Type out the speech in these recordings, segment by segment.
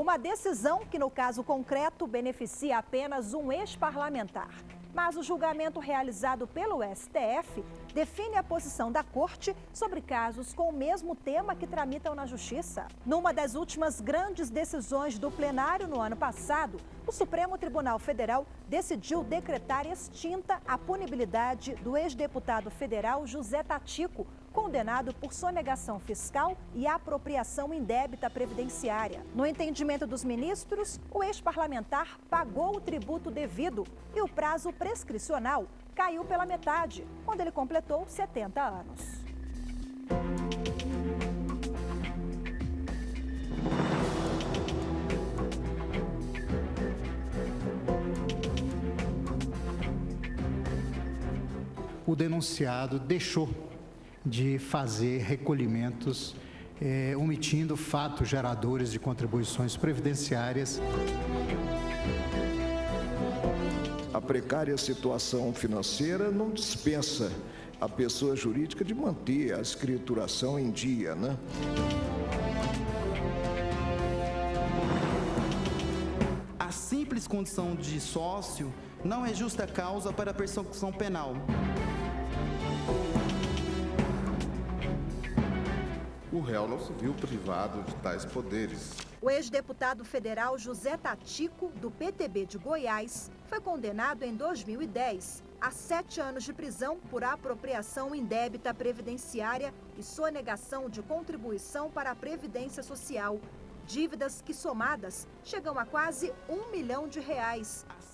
Uma decisão que, no caso concreto, beneficia apenas um ex-parlamentar. Mas o julgamento realizado pelo STF define a posição da Corte sobre casos com o mesmo tema que tramitam na Justiça. Numa das últimas grandes decisões do plenário no ano passado, o Supremo Tribunal Federal decidiu decretar extinta a punibilidade do ex-deputado federal José Tatico, condenado por sonegação fiscal e apropriação indébita previdenciária. No entendimento dos ministros, o ex-parlamentar pagou o tributo devido e o prazo prescricional caiu pela metade, quando ele completou 70 anos. O denunciado deixou de fazer recolhimentos, omitindo fatos geradores de contribuições previdenciárias. A precária situação financeira não dispensa a pessoa jurídica de manter a escrituração em dia, né? A simples condição de sócio não é justa causa para a persecução penal. O réu não se viu privado de tais poderes. O ex-deputado federal José Tatico, do PTB de Goiás, foi condenado em 2010 a 7 anos de prisão por apropriação indébita previdenciária e sonegação de contribuição para a Previdência Social. Dívidas que, somadas, chegam a quase R$1 milhão.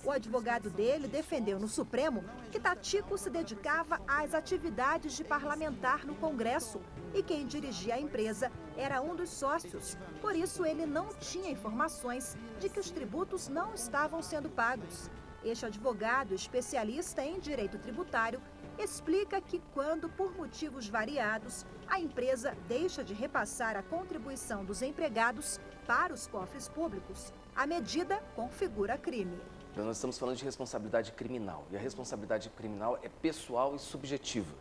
O advogado dele defendeu no Supremo que Tatico se dedicava às atividades de parlamentar no Congresso e quem dirigia a empresa era um dos sócios. Por isso, ele não tinha informações de que os tributos não estavam sendo pagos. Este advogado, especialista em direito tributário, explica que quando, por motivos variados, a empresa deixa de repassar a contribuição dos empregados para os cofres públicos, a medida configura crime. Nós estamos falando de responsabilidade criminal, e a responsabilidade criminal é pessoal e subjetiva.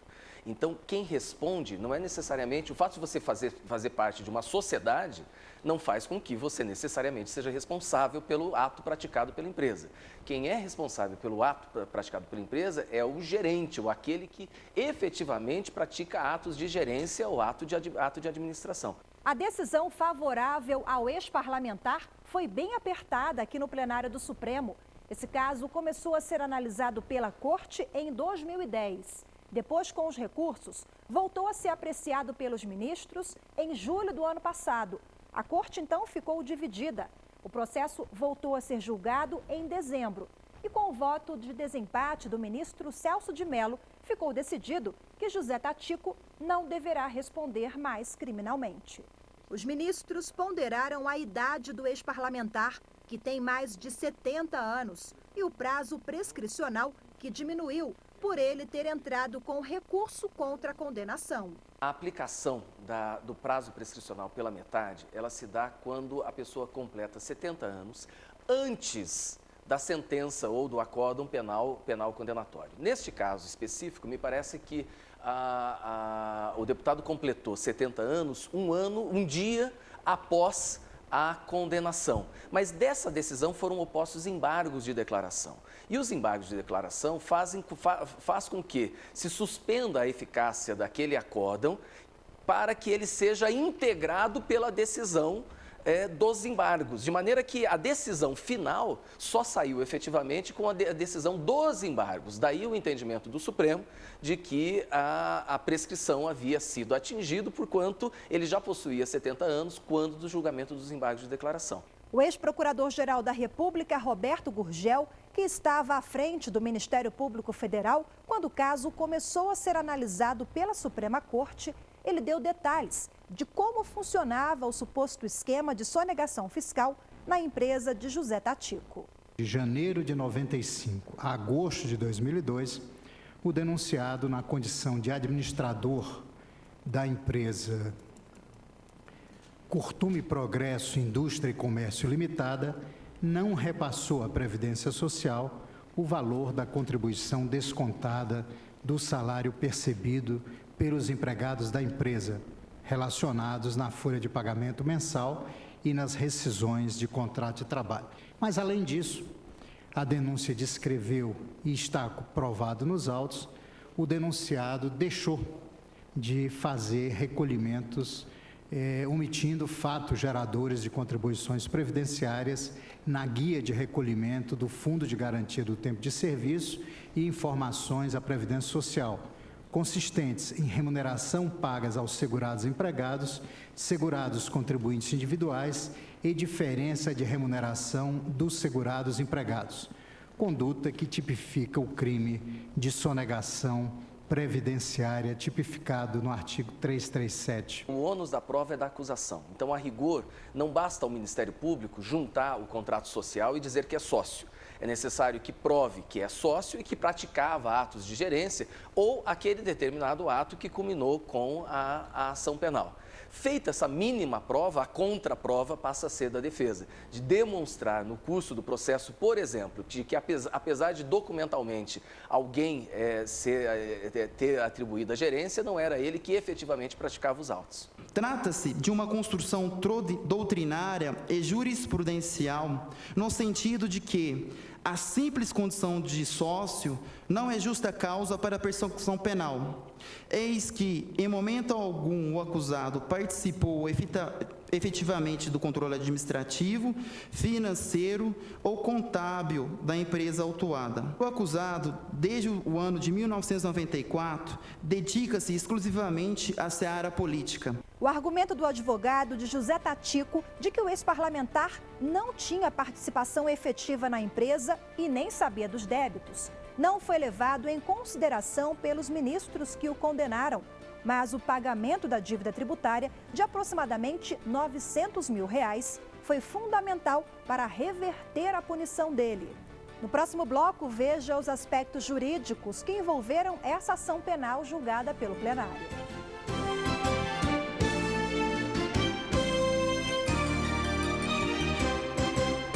Então, quem responde não é necessariamente... O fato de você fazer parte de uma sociedade não faz com que você necessariamente seja responsável pelo ato praticado pela empresa. Quem é responsável pelo ato praticado pela empresa é o gerente, ou aquele que efetivamente pratica atos de gerência ou ato de administração. A decisão favorável ao ex-parlamentar foi bem apertada aqui no plenário do Supremo. Esse caso começou a ser analisado pela Corte em 2010. Depois, com os recursos, voltou a ser apreciado pelos ministros em julho do ano passado. A Corte, então, ficou dividida. O processo voltou a ser julgado em dezembro. E com o voto de desempate do ministro Celso de Mello, ficou decidido que José Tatico não deverá responder mais criminalmente. Os ministros ponderaram a idade do ex-parlamentar, que tem mais de 70 anos, e o prazo prescricional, que diminuiu por ele ter entrado com recurso contra a condenação. A aplicação do prazo prescricional pela metade, ela se dá quando a pessoa completa 70 anos antes da sentença ou do acórdão penal condenatório. Neste caso específico, me parece que o deputado completou 70 anos, um dia após a condenação. Mas dessa decisão foram opostos embargos de declaração. E os embargos de declaração faz com que se suspenda a eficácia daquele acórdão para que ele seja integrado pela decisão dos embargos, de maneira que a decisão final só saiu efetivamente com a decisão dos embargos. Daí o entendimento do Supremo de que a prescrição havia sido atingida, porquanto ele já possuía 70 anos quando do julgamento dos embargos de declaração. O ex-procurador-geral da República, Roberto Gurgel, que estava à frente do Ministério Público Federal quando o caso começou a ser analisado pela Suprema Corte, ele deu detalhes de como funcionava o suposto esquema de sonegação fiscal na empresa de José Tatico. De janeiro de 95 a agosto de 2002, o denunciado, na condição de administrador da empresa Curtume Progresso Indústria e Comércio Limitada, não repassou à Previdência Social o valor da contribuição descontada do salário percebido pelos empregados da empresa, relacionados na folha de pagamento mensal e nas rescisões de contrato de trabalho. Mas, além disso, a denúncia descreveu, e está provado nos autos, o denunciado deixou de fazer recolhimentos, omitindo fatos geradores de contribuições previdenciárias na guia de recolhimento do Fundo de Garantia do Tempo de Serviço e informações à Previdência Social, consistentes em remuneração pagas aos segurados empregados, segurados contribuintes individuais e diferença de remuneração dos segurados empregados, conduta que tipifica o crime de sonegação previdenciária tipificado no artigo 337. O ônus da prova é da acusação. Então, a rigor, não basta ao Ministério Público juntar o contrato social e dizer que é sócio. É necessário que prove que é sócio e que praticava atos de gerência ou aquele determinado ato que culminou com a ação penal. Feita essa mínima prova, a contraprova passa a ser da defesa, de demonstrar no curso do processo, por exemplo, de que apesar de documentalmente alguém ter atribuído a gerência, não era ele que efetivamente praticava os autos. Trata-se de uma construção doutrinária e jurisprudencial, no sentido de que a simples condição de sócio não é justa causa para a persecução penal. Eis que, em momento algum, o acusado participou efetivamente do controle administrativo, financeiro ou contábil da empresa autuada. O acusado, desde o ano de 1994, dedica-se exclusivamente à seara política. O argumento do advogado de José Tatico de que o ex-parlamentar não tinha participação efetiva na empresa e nem sabia dos débitos não foi levado em consideração pelos ministros que o condenaram, mas o pagamento da dívida tributária de aproximadamente R$900 mil foi fundamental para reverter a punição dele. No próximo bloco, veja os aspectos jurídicos que envolveram essa ação penal julgada pelo plenário.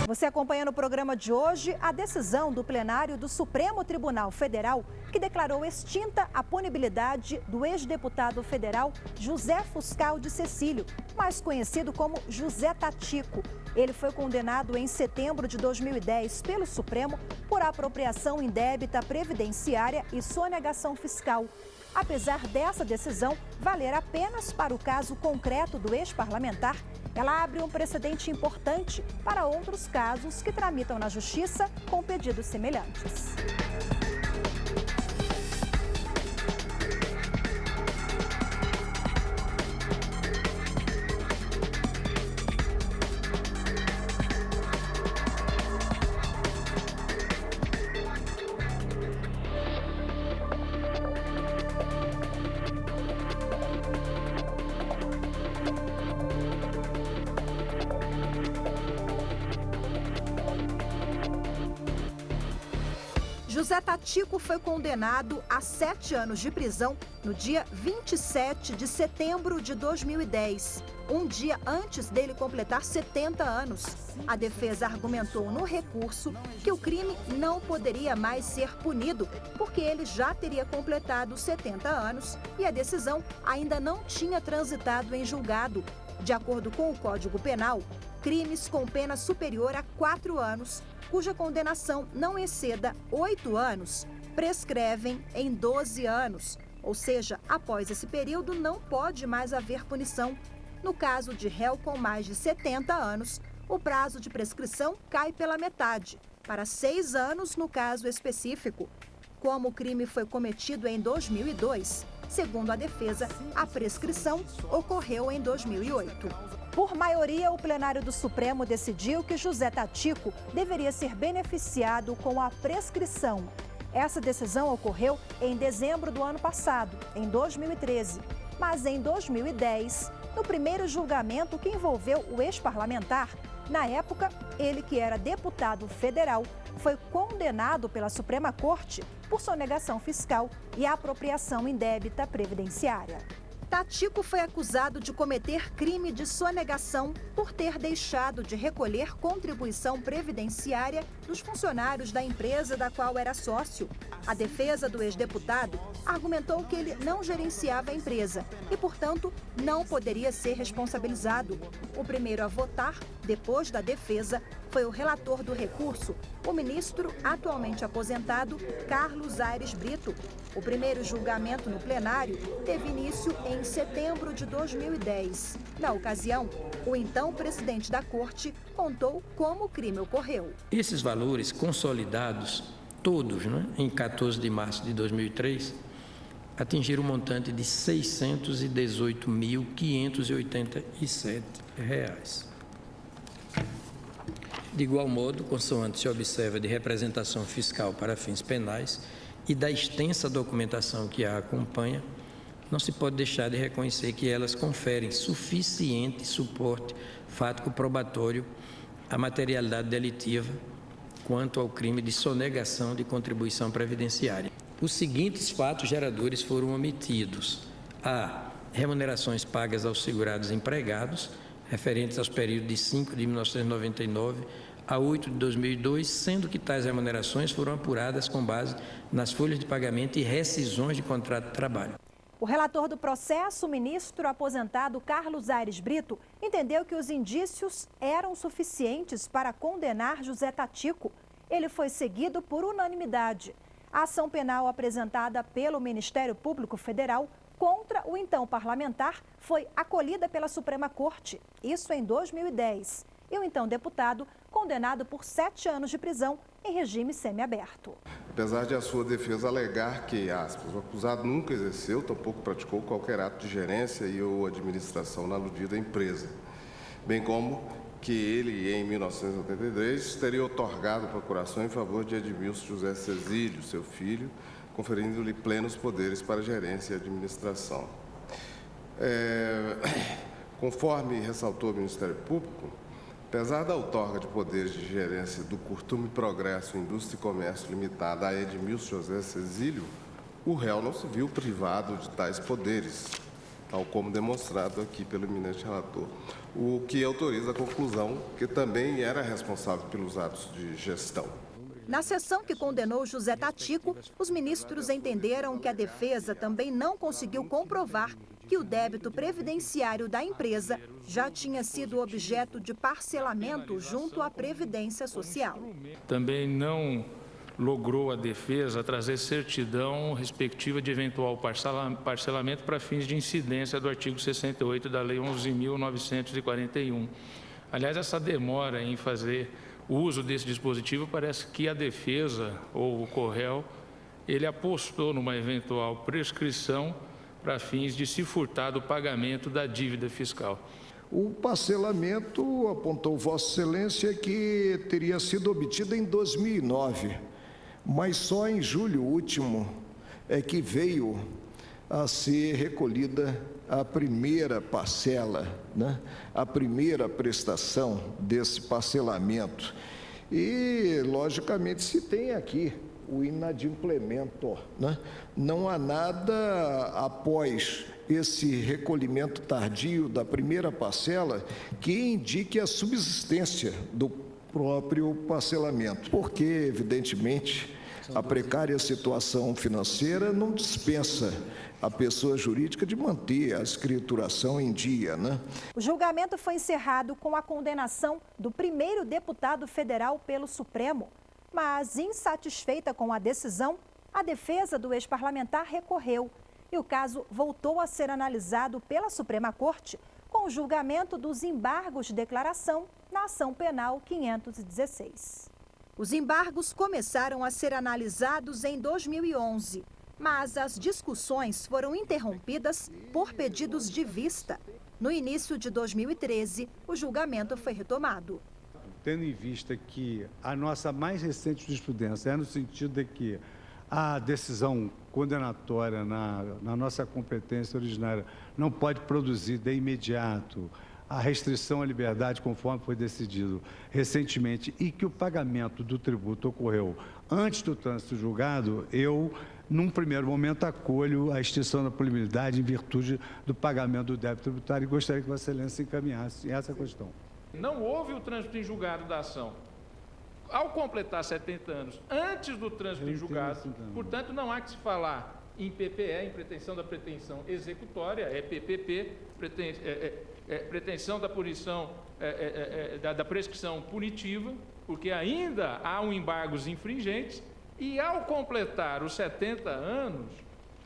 Você acompanha no programa de hoje a decisão do plenário do Supremo Tribunal Federal que declarou extinta a punibilidade do ex-deputado federal José Fuscal de Cecílio, mais conhecido como José Tatico. Ele foi condenado em setembro de 2010 pelo Supremo por apropriação indébita previdenciária e sonegação fiscal. Apesar dessa decisão valer apenas para o caso concreto do ex-parlamentar, ela abre um precedente importante para outros casos que tramitam na Justiça com pedidos semelhantes. José Tatico foi condenado a 7 anos de prisão no dia 27 de setembro de 2010, um dia antes dele completar 70 anos. A defesa argumentou no recurso que o crime não poderia mais ser punido porque ele já teria completado 70 anos e a decisão ainda não tinha transitado em julgado. De acordo com o Código Penal, crimes com pena superior a 4 anos, cuja condenação não exceda 8 anos, prescrevem em 12 anos. Ou seja, após esse período não pode mais haver punição. No caso de réu com mais de 70 anos, o prazo de prescrição cai pela metade, para 6 anos no caso específico. Como o crime foi cometido em 2002, segundo a defesa, a prescrição ocorreu em 2008. Por maioria, o plenário do Supremo decidiu que José Tatico deveria ser beneficiado com a prescrição. Essa decisão ocorreu em dezembro do ano passado, em 2013. Mas em 2010, no primeiro julgamento que envolveu o ex-parlamentar, na época, ele que era deputado federal, foi condenado pela Suprema Corte por sonegação fiscal e apropriação indébita previdenciária. Tatico foi acusado de cometer crime de sonegação por ter deixado de recolher contribuição previdenciária dos funcionários da empresa da qual era sócio. A defesa do ex-deputado argumentou que ele não gerenciava a empresa e, portanto, não poderia ser responsabilizado. O primeiro a votar, depois da defesa, foi o relator do recurso, o ministro atualmente aposentado, Carlos Aires Brito. O primeiro julgamento no plenário teve início em setembro de 2010. Na ocasião, o então presidente da corte contou como o crime ocorreu. Esses valores consolidados, todos, em 14 de março de 2003, atingiram um montante de R$ 618.587. De igual modo, consoante se observa de representação fiscal para fins penais e da extensa documentação que a acompanha, não se pode deixar de reconhecer que elas conferem suficiente suporte fático probatório à materialidade delitiva quanto ao crime de sonegação de contribuição previdenciária. Os seguintes fatos geradores foram omitidos: a. Remunerações pagas aos segurados empregados, referentes aos períodos de 5 de 1999 a 8 de 2002, sendo que tais remunerações foram apuradas com base nas folhas de pagamento e rescisões de contrato de trabalho. O relator do processo, o ministro aposentado Carlos Aires Brito, entendeu que os indícios eram suficientes para condenar José Tatico. Ele foi seguido por unanimidade. A ação penal apresentada pelo Ministério Público Federal contra o então parlamentar foi acolhida pela Suprema Corte, isso em 2010. E o então deputado condenado por 7 anos de prisão em regime semiaberto. Apesar de a sua defesa alegar que, aspas, o acusado nunca exerceu, tampouco praticou qualquer ato de gerência e ou administração na aludida empresa, bem como que ele, em 1983, teria otorgado procuração em favor de Edmilson José Cezílio, seu filho, conferindo-lhe plenos poderes para gerência e administração. Conforme ressaltou o Ministério Público, apesar da outorga de poderes de gerência do Curtume Progresso Indústria e Comércio Limitada a Edmilson José Cezílio, o réu não se viu privado de tais poderes, tal como demonstrado aqui pelo eminente relator, o que autoriza a conclusão que também era responsável pelos atos de gestão. Na sessão que condenou José Tatico, os ministros entenderam que a defesa também não conseguiu comprovar que o débito previdenciário da empresa já tinha sido objeto de parcelamento junto à Previdência Social. Também não logrou a defesa trazer certidão respectiva de eventual parcelamento para fins de incidência do artigo 68 da Lei 11.941. Aliás, essa demora em fazer o uso desse dispositivo parece que a defesa ou o Corréu, ele apostou numa eventual prescrição para fins de se furtar do pagamento da dívida fiscal. O parcelamento, apontou Vossa Excelência, que teria sido obtido em 2009, mas só em julho último é que veio a ser recolhida a primeira parcela, a primeira prestação desse parcelamento. E, logicamente, se tem aqui o inadimplemento, Não há nada após esse recolhimento tardio da primeira parcela que indique a subsistência do próprio parcelamento, porque, evidentemente, a precária situação financeira não dispensa a pessoa jurídica de manter a escrituração em dia, O julgamento foi encerrado com a condenação do primeiro deputado federal pelo Supremo, mas insatisfeita com a decisão, a defesa do ex-parlamentar recorreu e o caso voltou a ser analisado pela Suprema Corte com o julgamento dos embargos de declaração na ação penal 516. Os embargos começaram a ser analisados em 2011, mas as discussões foram interrompidas por pedidos de vista. No início de 2013, o julgamento foi retomado. Tendo em vista que a nossa mais recente jurisprudência é no sentido de que a decisão condenatória na nossa competência originária não pode produzir de imediato a restrição à liberdade conforme foi decidido recentemente e que o pagamento do tributo ocorreu antes do trânsito julgado, eu num primeiro momento, acolho a extinção da punibilidade em virtude do pagamento do débito tributário e gostaria que Vossa Excelência encaminhasse essa questão. Não houve o trânsito em julgado da ação. Ao completar 70 anos, antes do trânsito em julgado, portanto, não há que se falar em PPE, em pretensão da pretensão executória, é PPP, pretensão da punição, da prescrição punitiva, porque ainda há um embargos infringentes, e ao completar os 70 anos,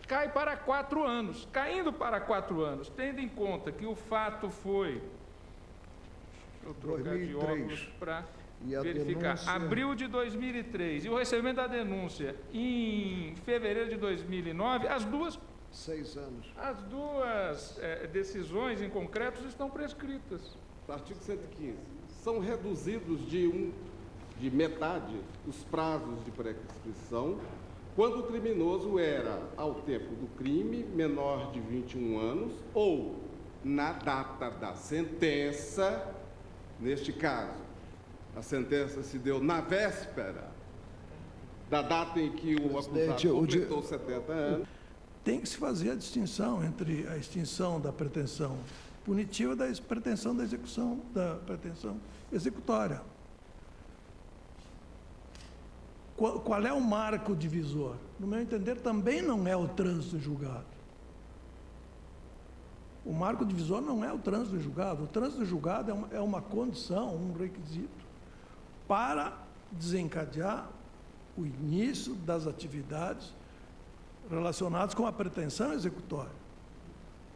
cai para 4 anos. Caindo para 4 anos, tendo em conta que o fato foi... Deixa eu trocar de óculos para verificar. Denúncia... Abril de 2003 e o recebimento da denúncia em fevereiro de 2009, as duas... 6 anos. As duas decisões em concretos estão prescritas. Artigo 115. São reduzidos de metade os prazos de prescrição quando o criminoso era, ao tempo do crime, menor de 21 anos ou na data da sentença. Neste caso, a sentença se deu na véspera da data em que o acusado completou 70 anos. Tem que se fazer a distinção entre a extinção da pretensão punitiva e da pretensão da execução, da pretensão executória. Qual é o marco divisor? No meu entender, também não é o trânsito em julgado. O marco divisor não é o trânsito em julgado. O trânsito em julgado é uma condição, um requisito para desencadear o início das atividades relacionadas com a pretensão executória.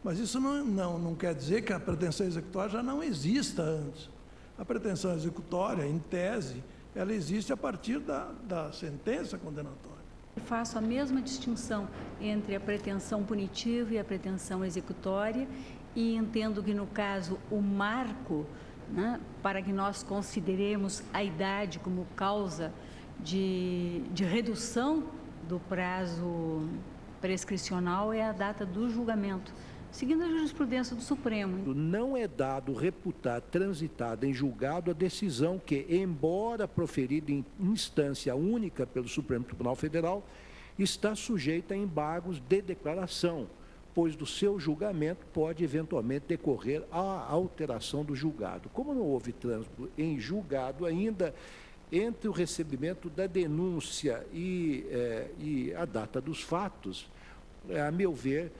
Mas isso não quer dizer que a pretensão executória já não exista antes. A pretensão executória, em tese, ela existe a partir da sentença condenatória. Eu faço a mesma distinção entre a pretensão punitiva e a pretensão executória e entendo que, no caso, o marco, né, para que nós consideremos a idade como causa de redução do prazo prescricional é a data do julgamento, seguindo a jurisprudência do Supremo. Não é dado reputar transitada em julgado a decisão que, embora proferida em instância única pelo Supremo Tribunal Federal, está sujeita a embargos de declaração, pois do seu julgamento pode eventualmente decorrer a alteração do julgado. Como não houve trânsito em julgado ainda, entre o recebimento da denúncia e a data dos fatos, a meu ver,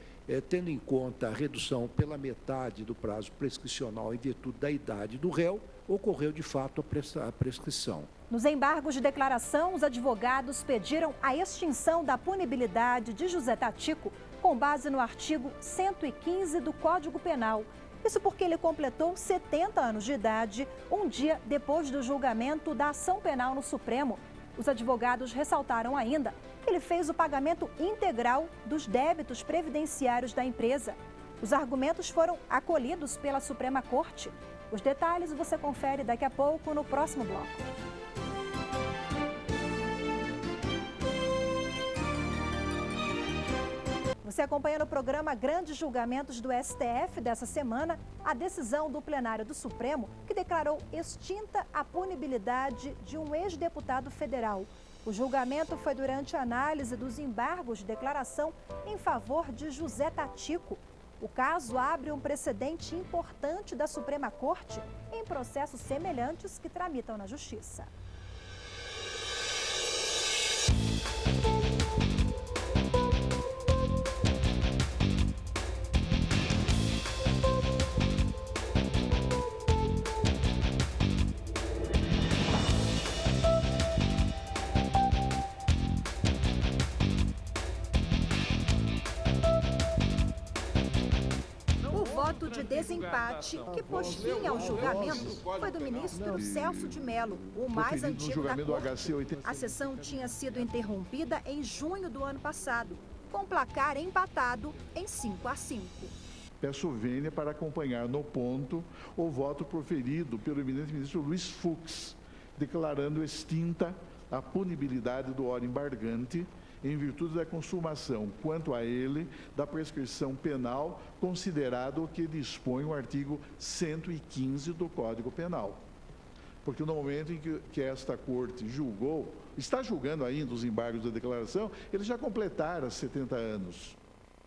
tendo em conta a redução pela metade do prazo prescricional em virtude da idade do réu, ocorreu de fato a prescrição. Nos embargos de declaração, os advogados pediram a extinção da punibilidade de José Tatico com base no artigo 115 do Código Penal. Isso porque ele completou 70 anos de idade, um dia depois do julgamento da ação penal no Supremo. Os advogados ressaltaram ainda que ele fez o pagamento integral dos débitos previdenciários da empresa. Os argumentos foram acolhidos pela Suprema Corte. Os detalhes você confere daqui a pouco no próximo bloco. Você acompanha no programa Grandes Julgamentos do STF dessa semana a decisão do plenário do Supremo que declarou extinta a punibilidade de um ex-deputado federal. O julgamento foi durante a análise dos embargos de declaração em favor de José Tatico. O caso abre um precedente importante da Suprema Corte em processos semelhantes que tramitam na Justiça. De desempate que pôs fim ao julgamento foi do ministro Celso de Mello, o mais antigo da Corte. A sessão tinha sido interrompida em junho do ano passado, com o placar empatado em 5-5. Peço vênia para acompanhar no ponto o voto proferido pelo eminente ministro Luiz Fux, declarando extinta a punibilidade do ora embargante em virtude da consumação, quanto a ele, da prescrição penal, considerado o que dispõe o artigo 115 do Código Penal. porque no momento em que esta corte julgou, está julgando ainda os embargos da declaração, eles já completaram 70 anos.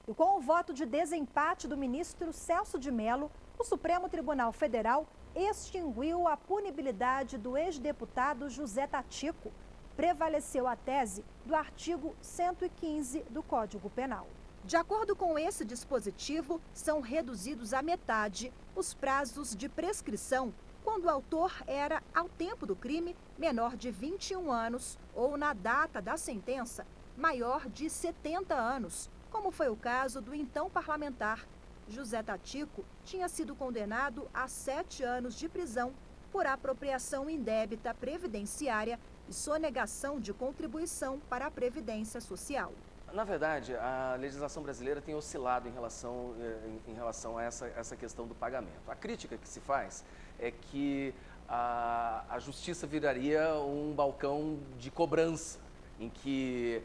E com o voto de desempate do ministro Celso de Mello, o Supremo Tribunal Federal extinguiu a punibilidade do ex-deputado José Tatico. Prevaleceu a tese do artigo 115 do Código Penal. De acordo com esse dispositivo, são reduzidos à metade os prazos de prescrição quando o autor era, ao tempo do crime, menor de 21 anos ou, na data da sentença, maior de 70 anos, como foi o caso do então parlamentar. José Tatico tinha sido condenado a 7 anos de prisão por apropriação indébita previdenciária e sonegação de contribuição para a Previdência Social. Na verdade, a legislação brasileira tem oscilado em relação a essa questão do pagamento. A crítica que se faz é que a justiça viraria um balcão de cobrança, em que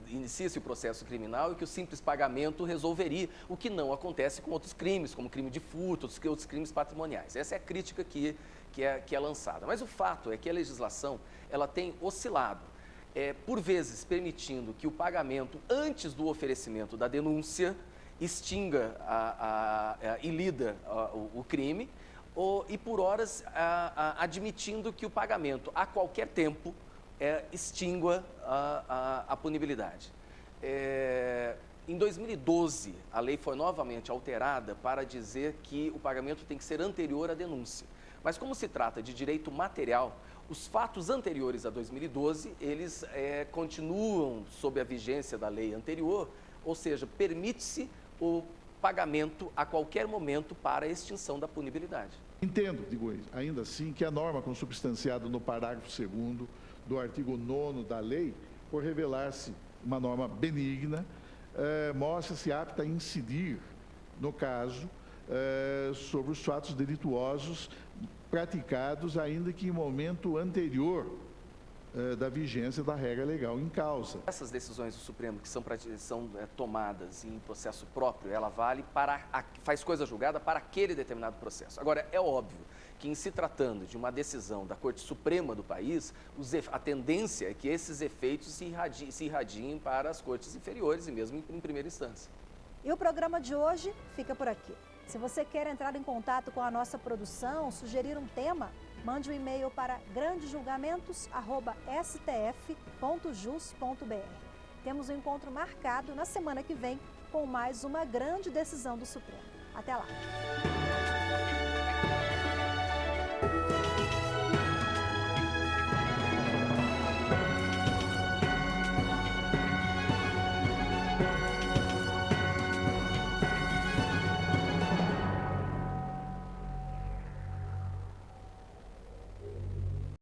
inicia-se o processo criminal e que o simples pagamento resolveria, o que não acontece com outros crimes, como crime de furto, outros crimes patrimoniais. Essa é a crítica que é lançada. Mas o fato é que a legislação ela tem oscilado, por vezes permitindo que o pagamento antes do oferecimento da denúncia extinga e lida o crime, e por horas admitindo que o pagamento a qualquer tempo extingua a punibilidade. Em 2012, a lei foi novamente alterada para dizer que o pagamento tem que ser anterior à denúncia. Mas como se trata de direito material, os fatos anteriores a 2012, eles continuam sob a vigência da lei anterior, ou seja, permite-se o pagamento a qualquer momento para a extinção da punibilidade. Entendo, digo ainda assim, que a norma consubstanciada no parágrafo 2º do artigo 9º da lei, por revelar-se uma norma benigna, mostra-se apta a incidir, no caso, sobre os fatos delituosos praticados, ainda que em momento anterior da vigência da regra legal em causa. Essas decisões do Supremo que são tomadas em processo próprio, ela vale faz coisa julgada para aquele determinado processo. Agora, é óbvio que em se tratando de uma decisão da Corte Suprema do país, a tendência é que esses efeitos se irradiem para as cortes inferiores e mesmo em primeira instância. E o programa de hoje fica por aqui. Se você quer entrar em contato com a nossa produção, sugerir um tema, mande um e-mail para grandejulgamentos@stf.jus.br. Temos um encontro marcado na semana que vem com mais uma grande decisão do Supremo. Até lá!